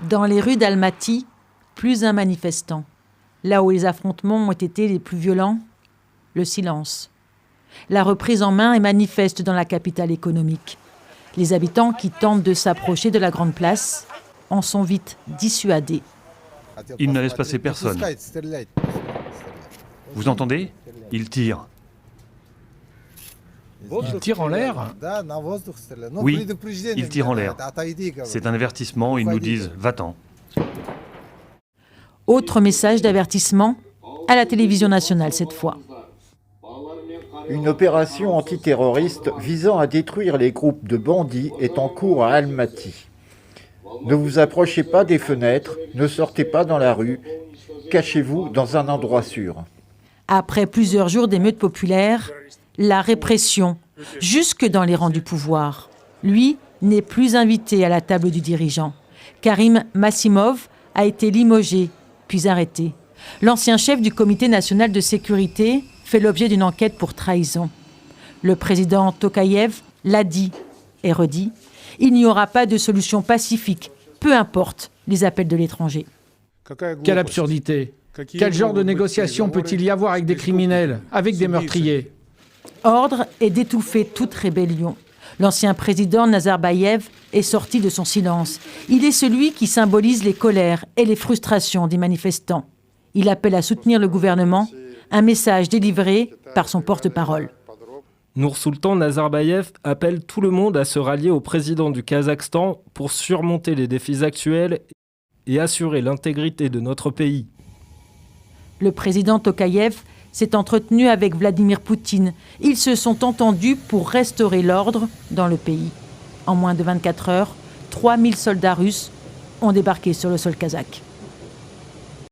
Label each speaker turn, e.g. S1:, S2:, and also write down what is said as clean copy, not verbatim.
S1: Dans les rues d'Almaty, plus un manifestant. Là où les affrontements ont été les plus violents, le silence. La reprise en main est manifeste dans la capitale économique. Les habitants qui tentent de s'approcher de la grande place en sont vite dissuadés.
S2: Ils ne laissent passer personne. Vous entendez? Ils tirent.
S3: Ils tirent en l'air?
S2: Oui, ils tirent en l'air. C'est un avertissement, ils nous disent « va-t'en ».
S1: Autre message d'avertissement à la télévision nationale cette fois.
S4: Une opération antiterroriste visant à détruire les groupes de bandits est en cours à Almaty. Ne vous approchez pas des fenêtres, ne sortez pas dans la rue, cachez-vous dans un endroit sûr.
S1: Après plusieurs jours d'émeutes populaires, la répression, jusque dans les rangs du pouvoir. Lui n'est plus invité à la table du dirigeant. Karim Massimov a été limogé, puis arrêté. L'ancien chef du Comité national de sécurité fait l'objet d'une enquête pour trahison. Le président Tokayev l'a dit et redit, il n'y aura pas de solution pacifique, peu importe les appels de l'étranger.
S3: Quelle absurdité! Quel genre de négociation peut-il y avoir avec des criminels, avec des meurtriers?
S1: Ordre est d'étouffer toute rébellion. L'ancien président Nazarbayev est sorti de son silence. Il est celui qui symbolise les colères et les frustrations des manifestants. Il appelle à soutenir le gouvernement, un message délivré par son porte-parole.
S5: Noursultan Nazarbayev appelle tout le monde à se rallier au président du Kazakhstan pour surmonter les défis actuels et assurer l'intégrité de notre pays.
S1: Le président Tokayev s'est entretenu avec Vladimir Poutine. Ils se sont entendus pour restaurer l'ordre dans le pays. En moins de 24 heures, 3000 soldats russes ont débarqué sur le sol kazakh.